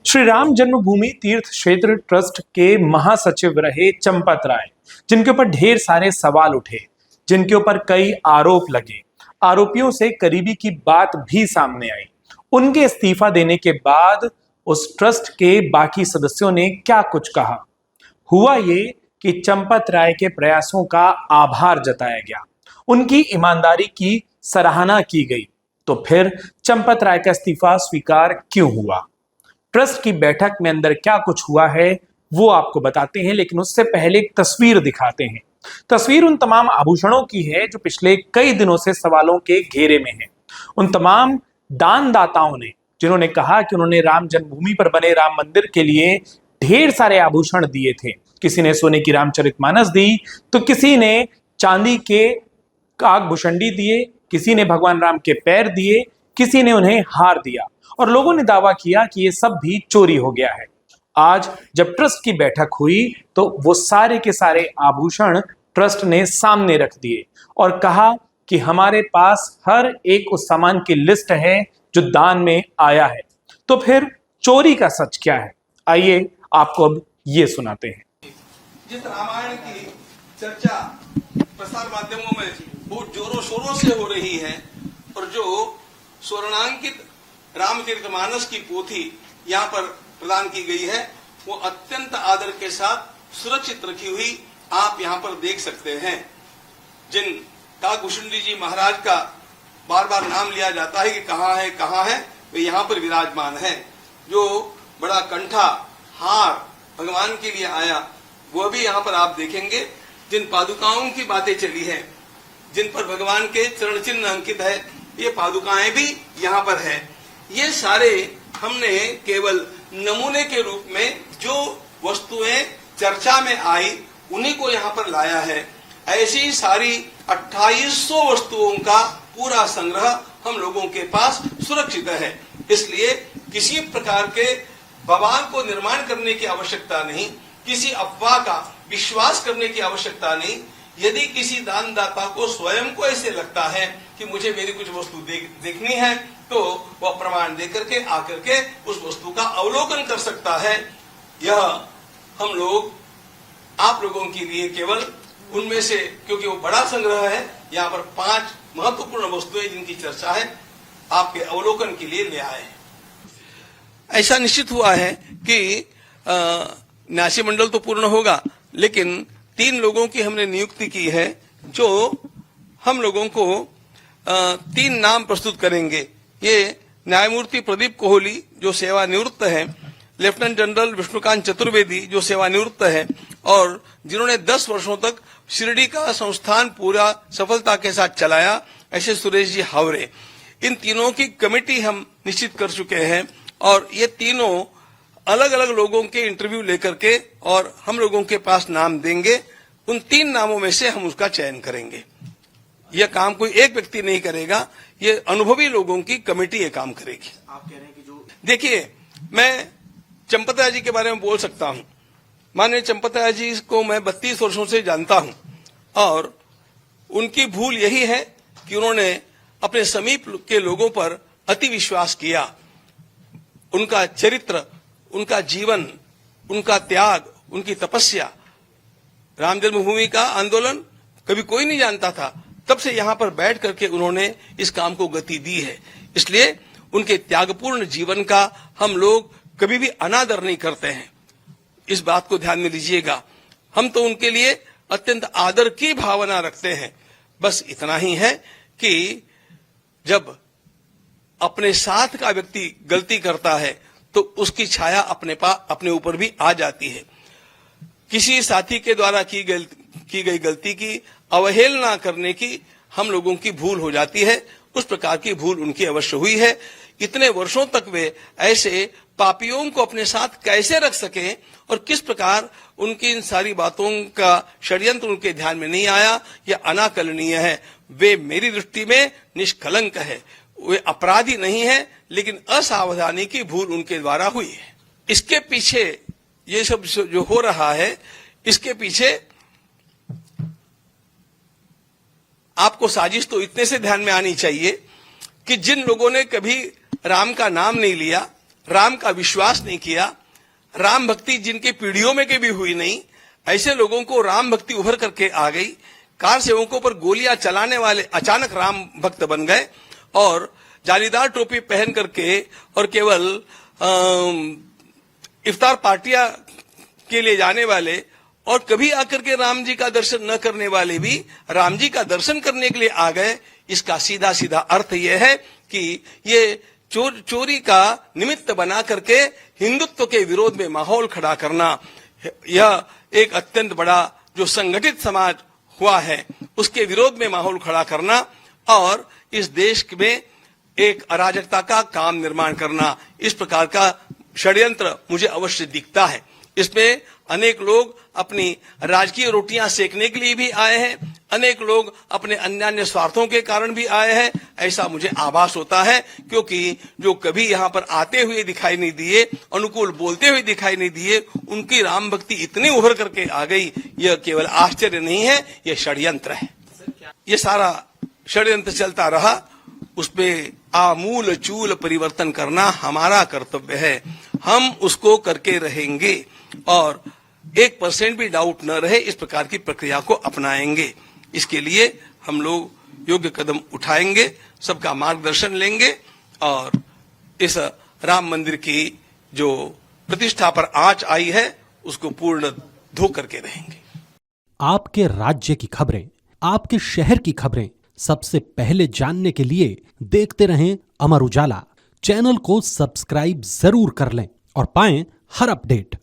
श्री राम जन्मभूमि तीर्थ क्षेत्र ट्रस्ट के महासचिव रहे चंपत राय, जिनके ऊपर ढेर सारे सवाल उठे, जिनके ऊपर कई आरोप लगे, आरोपियों से करीबी की बात भी सामने आई। उनके इस्तीफा देने के बाद उस ट्रस्ट के बाकी सदस्यों ने क्या कुछ कहा। हुआ ये कि चंपत राय के प्रयासों का आभार जताया गया, उनकी ईमानदारी की सराहना की गई। तो फिर चंपत राय का इस्तीफा स्वीकार क्यों हुआ, ट्रस्ट की बैठक में अंदर क्या कुछ हुआ है वो आपको बताते हैं, लेकिन उससे पहले एक तस्वीर दिखाते हैं। तस्वीर उन तमाम आभूषणों की है जो पिछले कई दिनों से सवालों के घेरे में है। उन तमाम दानदाताओं ने, जिन्होंने कहा कि उन्होंने राम जन्मभूमि पर बने राम मंदिर के लिए ढेर सारे आभूषण दिए थे। किसी ने सोने की रामचरितमानस दी, तो किसी ने चांदी के काकभूषणी दिए, किसी ने भगवान राम के पैर दिए, किसी ने उन्हें हार दिया, और लोगों ने दावा किया कि ये सब भी चोरी हो गया है। आज जब ट्रस्ट की बैठक हुई तो वो सारे के सारे आभूषण ट्रस्ट ने सामने रख दिए और कहा कि हमारे पास हर एक उस सामान की लिस्ट है जो दान में आया है। तो फिर चोरी का सच क्या है, आइए आपको अब ये सुनाते हैं। जिस रामायण की चर्चा प्रसार माध्यमों में बहुत जोरों शोरों से हो रही है और जो स्वर्णांकित रामचरितमानस की पोथी यहाँ पर प्रदान की गई है, वो अत्यंत आदर के साथ सुरक्षित रखी हुई आप यहाँ पर देख सकते हैं। जिन काकभूषणी जी महाराज का बार बार नाम लिया जाता है कि कहाँ है, वे यहाँ पर विराजमान है। जो बड़ा कंठा हार भगवान के लिए आया, वह भी यहाँ पर आप देखेंगे। जिन पादुकाओं की बातें चली है, जिन पर भगवान के चरण चिन्ह अंकित है, ये पादुकाएं भी यहाँ पर है। ये सारे हमने केवल नमूने के रूप में जो वस्तुएं चर्चा में आई उन्हीं को यहाँ पर लाया है। ऐसी सारी 2800 वस्तुओं का पूरा संग्रह हम लोगों के पास सुरक्षित है। इसलिए किसी प्रकार के बवाल को निर्माण करने की आवश्यकता नहीं, किसी अफवाह का विश्वास करने की आवश्यकता नहीं। यदि किसी दानदाता को स्वयं को ऐसे लगता है कि मुझे मेरी कुछ वस्तु देखनी है, तो वह प्रमाण देकर के आकर के उस वस्तु का अवलोकन कर सकता है। यह हम लोग आप लोगों के लिए केवल उनमें से, क्योंकि वो बड़ा संग्रह है, यहाँ पर 5 महत्वपूर्ण वस्तुएं जिनकी चर्चा है आपके अवलोकन के लिए ले आए हैं। ऐसा निश्चित हुआ है कि न्यासी मंडल तो पूर्ण होगा, लेकिन 3 लोगों की हमने नियुक्ति की है जो हम लोगों को 3 नाम प्रस्तुत करेंगे। ये न्यायमूर्ति प्रदीप कोहली जो सेवानिवृत्त है, लेफ्टिनेंट जनरल विष्णुकांत चतुर्वेदी जो सेवानिवृत्त है, और जिन्होंने 10 वर्षों तक शिरडी का संस्थान पूरा सफलता के साथ चलाया, ऐसे सुरेश जी हावरे। इन तीनों की कमेटी हम निश्चित कर चुके हैं और ये तीनों अलग अलग लोगों के इंटरव्यू लेकर के और हम लोगों के पास नाम देंगे। उन 3 नामों में से हम उसका चयन करेंगे। यह काम कोई एक व्यक्ति नहीं करेगा, ये अनुभवी लोगों की कमेटी ये काम करेगी। आप कह रहे हैं कि जो देखिए, मैं चंपत राय जी के बारे में बोल सकता हूं। माननीय चंपत राय जी को मैं 32 वर्षों से जानता हूं और उनकी भूल यही है कि उन्होंने अपने समीप के लोगों पर अति विश्वास किया। उनका चरित्र, उनका जीवन, उनका त्याग, उनकी तपस्या, राम जन्मभूमि का आंदोलन कभी कोई नहीं जानता था, तब से यहाँ पर बैठ करके उन्होंने इस काम को गति दी है। इसलिए उनके त्यागपूर्ण जीवन का हम लोग कभी भी अनादर नहीं करते हैं, इस बात को ध्यान में लीजिएगा। हम तो उनके लिए अत्यंत आदर की भावना रखते हैं। बस इतना ही है कि जब अपने साथ का व्यक्ति गलती करता है तो उसकी छाया अपने ऊपर भी आ जाती है। किसी साथी के द्वारा की गई गलती की अवहेलना करने की हम लोगों की भूल हो जाती है। उस प्रकार की भूल उनकी अवश्य हुई है। इतने वर्षों तक वे ऐसे पापियों को अपने साथ कैसे रख सके और किस प्रकार उनकी इन सारी बातों का षड्यंत्र उनके ध्यान में नहीं आया, यह अनाकलनीय है। वे मेरी दृष्टि में निष्कलंक है, वे अपराधी नहीं है, लेकिन असावधानी की भूल उनके द्वारा हुई है। इसके पीछे ये सब जो हो रहा है, इसके पीछे आपको साजिश तो इतने से ध्यान में आनी चाहिए कि जिन लोगों ने कभी राम का नाम नहीं लिया, राम का विश्वास नहीं किया, राम भक्ति जिनके पीढ़ियों में कभी हुई नहीं, ऐसे लोगों को राम भक्ति उभर करके आ गई। कार सेवकों पर गोलियां चलाने वाले अचानक राम भक्त बन गए और जालीदार टोपी पहन करके और केवल इफ्तार पार्टियां के लिए जाने वाले और कभी आकर के राम जी का दर्शन न करने वाले भी राम जी का दर्शन करने के लिए आ गए। इसका सीधा सीधा अर्थ यह है कि ये चोरी का निमित्त बना करके हिंदुत्व के विरोध में माहौल खड़ा करना, यह एक अत्यंत बड़ा जो संगठित समाज हुआ है उसके विरोध में माहौल खड़ा करना और इस देश में एक अराजकता का काम निर्माण करना, इस प्रकार का षड्यंत्र मुझे अवश्य दिखता है। इसमें अनेक लोग अपनी राजकीय रोटियां सेकने के लिए भी आए हैं, अनेक लोग अपने अन्य स्वार्थों के कारण भी आए हैं, ऐसा मुझे आभास होता है। क्योंकि जो कभी यहाँ पर आते हुए दिखाई नहीं दिए, अनुकूल बोलते हुए दिखाई नहीं दिए, उनकी राम भक्ति इतनी उभर करके आ गई, यह केवल आश्चर्य नहीं है, यह षड्यंत्र है। ये सारा षड्यंत्र चलता रहा, उसमें आमूल चूल परिवर्तन करना हमारा कर्तव्य है। हम उसको करके रहेंगे और 1% भी डाउट न रहे इस प्रकार की प्रक्रिया को अपनाएंगे। इसके लिए हम लोग योग्य कदम उठाएंगे, सबका मार्गदर्शन लेंगे और इस राम मंदिर की जो प्रतिष्ठा पर आंच आई है उसको पूर्ण धो करके रहेंगे। आपके राज्य की खबरें, आपके शहर की खबरें सबसे पहले जानने के लिए देखते रहें अमर उजाला। चैनल को सब्सक्राइब जरूर कर लें और पाएं हर अपडेट।